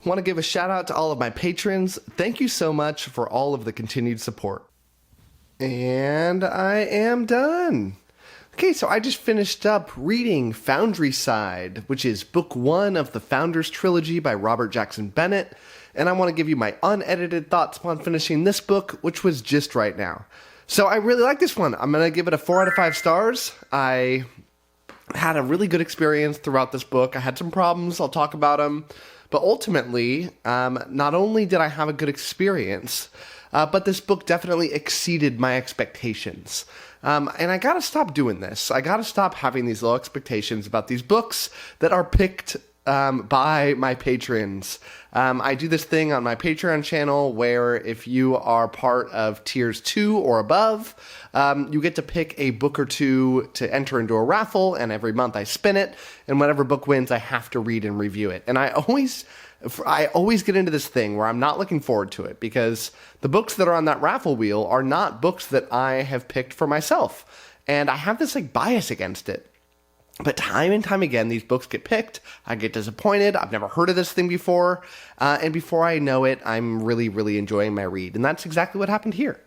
Want to give a shout out to all of my patrons. Thank you so much for all of the continued support. And I am done. Okay, so I just finished up reading Foundryside, which is book 1 of the Founders trilogy by Robert Jackson Bennett, and I want to give you my unedited thoughts upon finishing this book, which was just right now. So I really like this one. I'm going to give it a 4 out of 5 stars. I had a really good experience throughout this book. I had some problems, I'll talk about them. But ultimately, not only did I have a good experience, but this book definitely exceeded my expectations. And I gotta stop doing this. I gotta stop having these low expectations about these books that are picked by my patrons. I do this thing on my Patreon channel where if you are part of tiers 2 or above, you get to pick a book or two to enter into a raffle, and every month I spin it, and whatever book wins, I have to read and review it. And I always get into this thing where I'm not looking forward to it, because the books that are on that raffle wheel are not books that I have picked for myself. And I have this bias against it. But time and time again, these books get picked, I get disappointed, I've never heard of this thing before, and before I know it, I'm really, really enjoying my read. And that's exactly what happened here.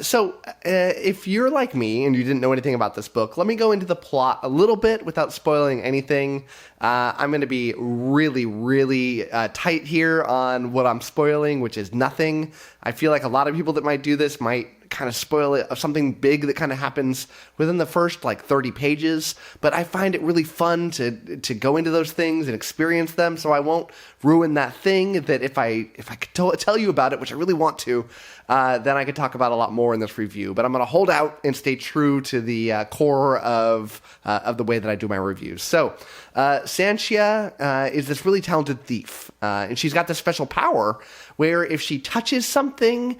So if you're like me and you didn't know anything about this book, let me go into the plot a little bit without spoiling anything. I'm going to be really, really tight here on what I'm spoiling, which is nothing. I feel like a lot of people that might do this might kind of spoil it of something big that kind of happens within the first 30 pages, but I find it really fun to go into those things and experience them, so I won't ruin that thing that if I could tell you about it, which I really want to, then I could talk about a lot more in this review. But I'm going to hold out and stay true to the core of the way that I do my reviews. So 𝐒𝐮𝐤 is this really talented thief, and she's got this special power where if she touches something,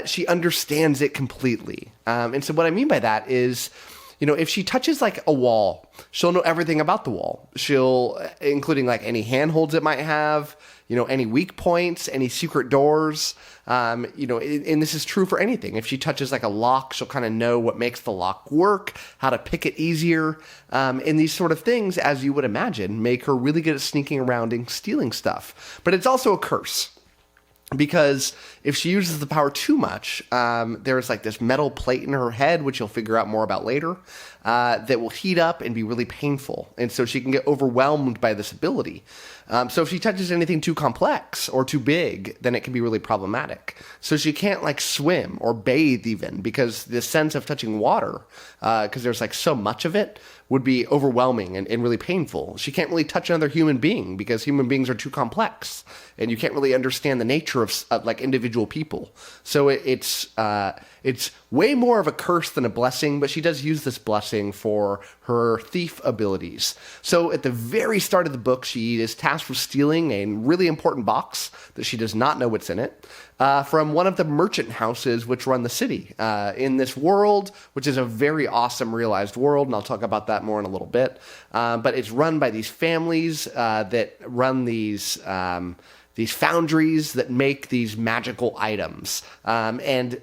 she understands it completely. And so what I mean by that is, if she touches a wall, she'll know everything about the wall. Including any handholds it might have, any weak points, any secret doors, and this is true for anything. If she touches a lock, she'll kind of know what makes the lock work, how to pick it easier, and these sort of things, as you would imagine, make her really good at sneaking around and stealing stuff. But it's also a curse. Because if she uses the power too much, there's this metal plate in her head, which you'll figure out more about later, that will heat up and be really painful. And so she can get overwhelmed by this ability. So if she touches anything too complex or too big, then it can be really problematic. So she can't swim or bathe even, because the sense of touching water, because there's so much of it, would be overwhelming and really painful. She can't really touch another human being because human beings are too complex, and you can't really understand the nature of individual people. So it's way more of a curse than a blessing, but she does use this blessing for her thief abilities. So at the very start of the book, she is tasked with stealing a really important box that she does not know what's in it, from one of the merchant houses which run the city in this world, which is a very awesome realized world, and I'll talk about that more in a little bit. But it's run by these families that run these foundries that make these magical items. And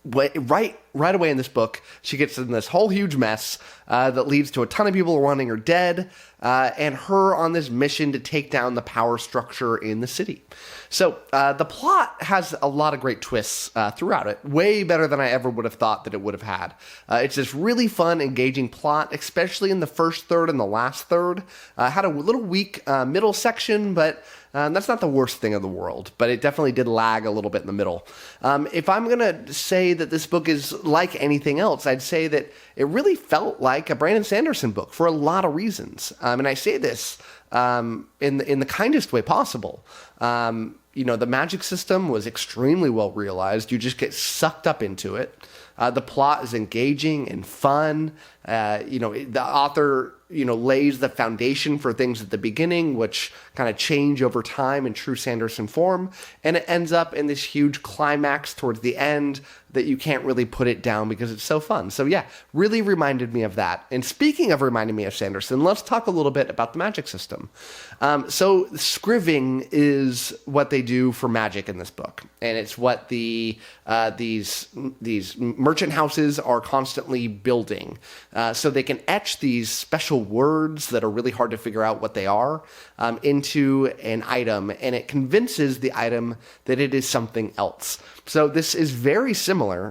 right away in this book, she gets in this whole huge mess that leads to a ton of people wanting her dead, and her on this mission to take down the power structure in the city. So the plot has a lot of great twists throughout it, way better than I ever would have thought that it would have had. It's this really fun, engaging plot, especially in the first third and the last third. Had a little weak middle section, but that's not the worst thing in the world, but it definitely did lag a little bit in the middle. If I'm going to say that this book is like anything else, I'd say that it really felt like a Brandon Sanderson book for a lot of reasons. And I say this in the kindest way possible. The magic system was extremely well realized. You just get sucked up into it. The plot is engaging and fun. The author, lays the foundation for things at the beginning, which kind of change over time in true Sanderson form. And it ends up in this huge climax towards the end that you can't really put it down because it's so fun. So yeah, really reminded me of that. And speaking of reminding me of Sanderson, let's talk a little bit about the magic system. So scriving is what they do for magic in this book. And it's what these merchant houses are constantly building. So they can etch these special words that are really hard to figure out what they are into an item, and it convinces the item that it is something else. So this is very similar,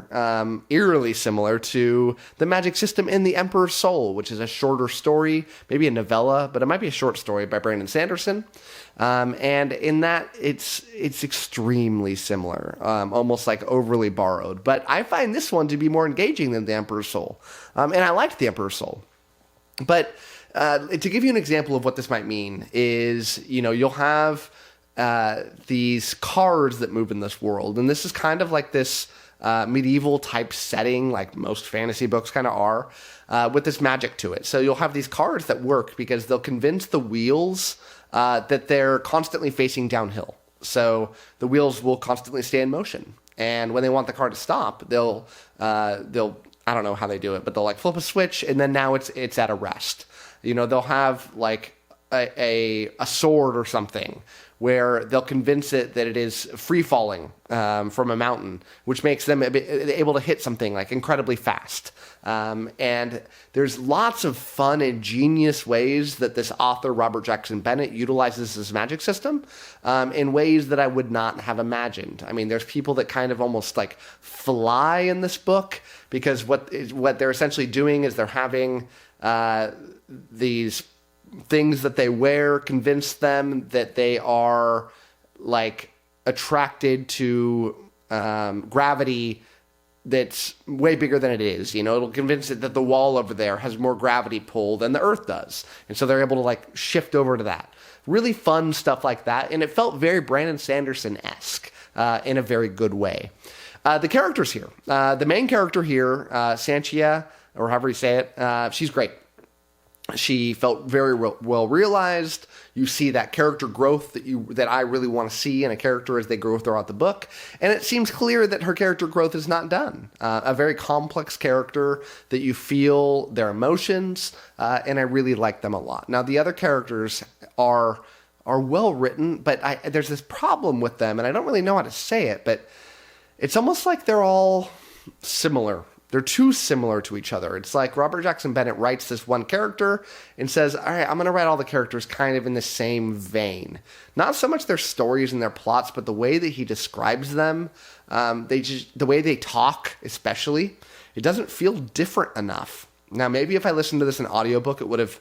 eerily similar to the magic system in The Emperor's Soul, which is a shorter story, maybe a novella, but it might be a short story by Brandon Sanderson. And in that, it's extremely similar, almost like overly borrowed. But I find this one to be more engaging than The Emperor's Soul. And I liked The Emperor's Soul. But to give you an example of what this might mean is, you'll have these cards that move in this world. And this is kind of like this medieval type setting, like most fantasy books kind of are, with this magic to it. So you'll have these cards that work because they'll convince the wheels that they're constantly facing downhill. So the wheels will constantly stay in motion. And when they want the car to stop, they'll I don't know how they do it, but they'll like flip a switch, and then now it's at a rest. They'll have like a sword or something where they'll convince it that it is free falling from a mountain, which makes them able to hit something like incredibly fast. And there's lots of fun and genius ways that this author, Robert Jackson Bennett, utilizes this magic system in ways that I would not have imagined. I mean, there's people that kind of almost like fly in this book because what they're essentially doing is they're having these things that they wear convince them that they are like attracted to gravity that's way bigger than it is. It'll convince it that the wall over there has more gravity pull than the earth does. And so they're able to like shift over to that. Really fun stuff like that. And it felt very Brandon Sanderson-esque in a very good way. The characters here. The main character here, Sanchia, or however you say it, she's great. She felt very well realized. You see that character growth that I really want to see in a character as they grow throughout the book. And it seems clear that her character growth is not done. A very complex character that you feel their emotions, and I really like them a lot. Now, the other characters are well written, but there's this problem with them, and I don't really know how to say it, but it's almost like they're all similar. They're too similar to each other. It's like Robert Jackson Bennett writes this one character and says, all right, I'm going to write all the characters kind of in the same vein. Not so much their stories and their plots, but the way that he describes them. The way they talk, especially, it doesn't feel different enough. Now, maybe if I listened to this in audiobook, it would have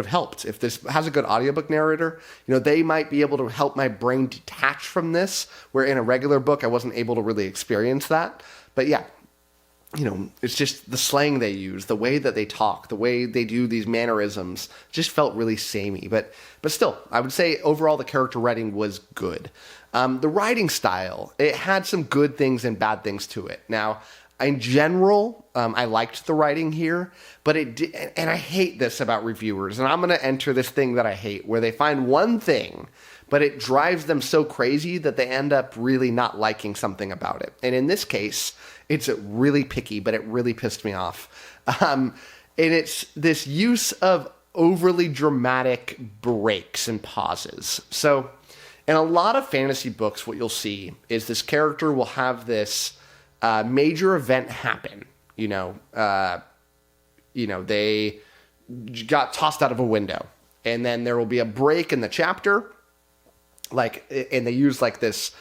helped. If this has a good audiobook narrator, they might be able to help my brain detach from this, where in a regular book, I wasn't able to really experience that. But yeah. It's just the slang they use, the way that they talk, the way they do these mannerisms just felt really samey. But still, I would say overall the character writing was good. The writing style, it had some good things and bad things to it. Now, in general, I liked the writing here, but and I hate this about reviewers, and I'm going to enter this thing that I hate, where they find one thing, but it drives them so crazy that they end up really not liking something about it. And in this case, it's really picky, but it really pissed me off. And it's this use of overly dramatic breaks and pauses. So in a lot of fantasy books, what you'll see is this character will have this major event happen. They got tossed out of a window, and then there will be a break in the chapter. And they use this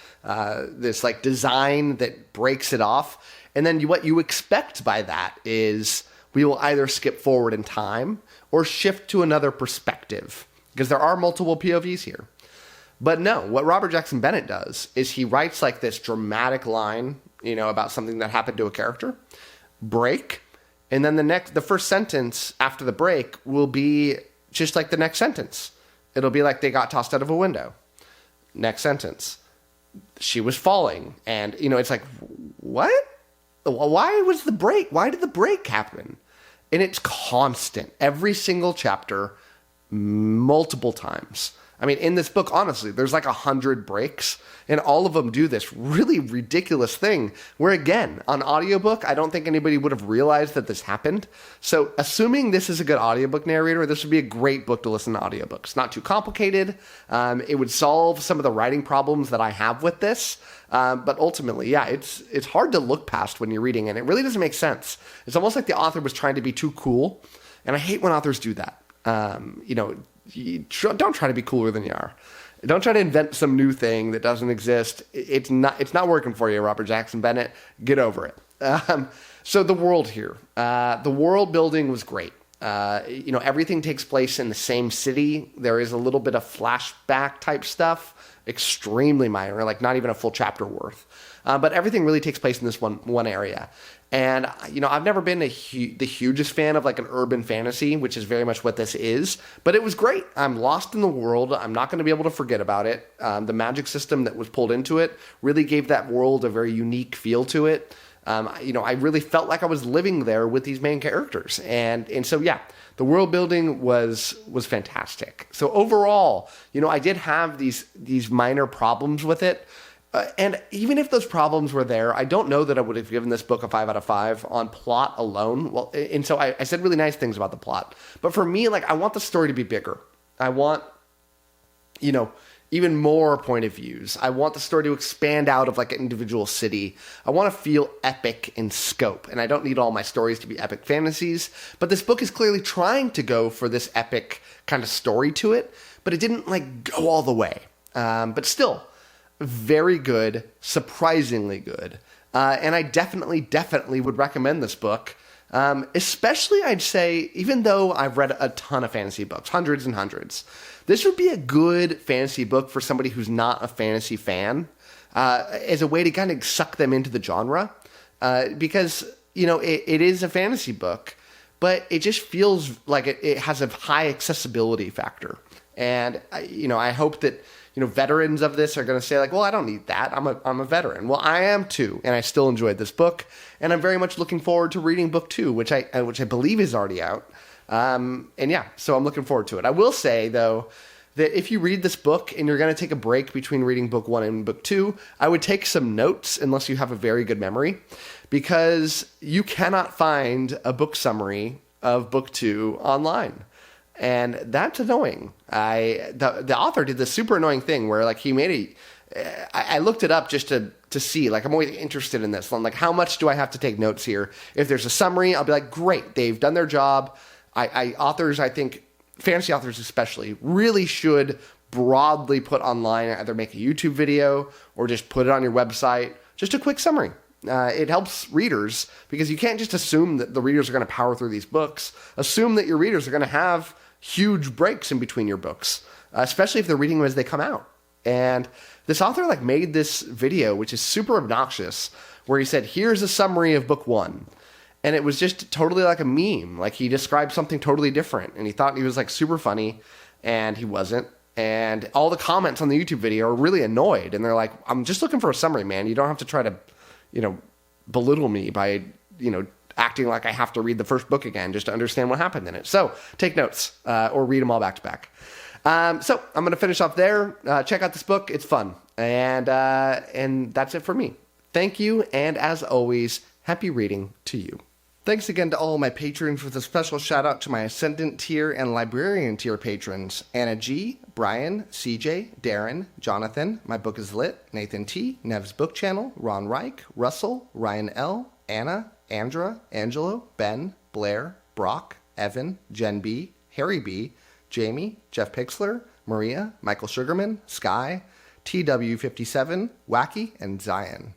design that breaks it off. And then what you expect by that is we will either skip forward in time or shift to another perspective, because there are multiple POVs here. But no, what Robert Jackson Bennett does is he writes like this dramatic line, about something that happened to a character, break, and then the first sentence after the break will be just like the next sentence. It'll be like they got tossed out of a window. Next sentence, she was falling, and it's like, what? Why was the break? Why did the break happen? And it's constant, every single chapter, multiple times. I mean, in this book, honestly, there's like 100 breaks, and all of them do this really ridiculous thing where, again, on audiobook, I don't think anybody would have realized that this happened. So assuming this is a good audiobook narrator, this would be a great book to listen to audiobooks. Not too complicated. It would solve some of the writing problems that I have with this. But ultimately, yeah, it's hard to look past when you're reading, and it really doesn't make sense. It's almost like the author was trying to be too cool, and I hate when authors do that. Don't try to be cooler than you are. Don't try to invent some new thing that doesn't exist. It's not working for you, Robert Jackson Bennett. Get over it. So the world here, the world building was great. Everything takes place in the same city. There is a little bit of flashback type stuff, extremely minor, like not even a full chapter worth. But everything really takes place in this one area. And, I've never been the hugest fan of like an urban fantasy, which is very much what this is, but it was great. I'm lost in the world. I'm not going to be able to forget about it. The magic system that was pulled into it really gave that world a very unique feel to it. I really felt like I was living there with these main characters. And so, yeah, the world building was fantastic. So overall, I did have these minor problems with it. And even if those problems were there, I don't know that I would have given this book a 5 out of 5 on plot alone. Well, and so I said really nice things about the plot. But for me, like, I want the story to be bigger. I want, even more point of views. I want the story to expand out of like an individual city. I want to feel epic in scope. And I don't need all my stories to be epic fantasies. But this book is clearly trying to go for this epic kind of story to it. But it didn't like go all the way. But still, very good, surprisingly good. And I definitely would recommend this book. Especially, I'd say, even though I've read a ton of fantasy books, hundreds and hundreds, this would be a good fantasy book for somebody who's not a fantasy fan, as a way to kind of suck them into the genre. Because, it is a fantasy book, but it just feels like it has a high accessibility factor. And, I hope that veterans of this are going to say like, well, I don't need that. I'm a veteran. Well, I am too. And I still enjoyed this book. And I'm very much looking forward to reading book 2, which I believe is already out. And yeah, so I'm looking forward to it. I will say though, that if you read this book and you're going to take a break between reading book 1 and book 2, I would take some notes unless you have a very good memory, because you cannot find a book summary of book 2 online. And that's annoying. The author did this super annoying thing where like he made I looked it up just to see, like, I'm always interested in this. I'm like, how much do I have to take notes here? If there's a summary, I'll be like, great, they've done their job. Authors, I think, fantasy authors especially, really should broadly put online, either make a YouTube video or just put it on your website, just a quick summary. It helps readers because you can't just assume that the readers are going to power through these books. Assume that your readers are going to have huge breaks in between your books, especially if they're reading them as they come out. And this author like made this video, which is super obnoxious, where he said, here's a summary of book 1. And it was just totally like a meme. Like he described something totally different and he thought he was like super funny and he wasn't. And all the comments on the YouTube video are really annoyed. And they're like, I'm just looking for a summary, man. You don't have to try to, belittle me by, acting like I have to read the first book again just to understand what happened in it. So take notes or read them all back to back. So I'm going to finish off there. Check out this book. It's fun. And that's it for me. Thank you. And as always, happy reading to you. Thanks again to all my patrons, with a special shout out to my Ascendant tier and Librarian tier patrons: Anna G, Brian, CJ, Darren, Jonathan, My Book is Lit, Nathan T, Nev's Book Channel, Ron Reich, Russell, Ryan L, Anna, Andra, Angelo, Ben, Blair, Brock, Evan, Jen B, Harry B, Jamie, Jeff Pixler, Maria, Michael Sugarman, Sky, TW57, Wacky, and Zion.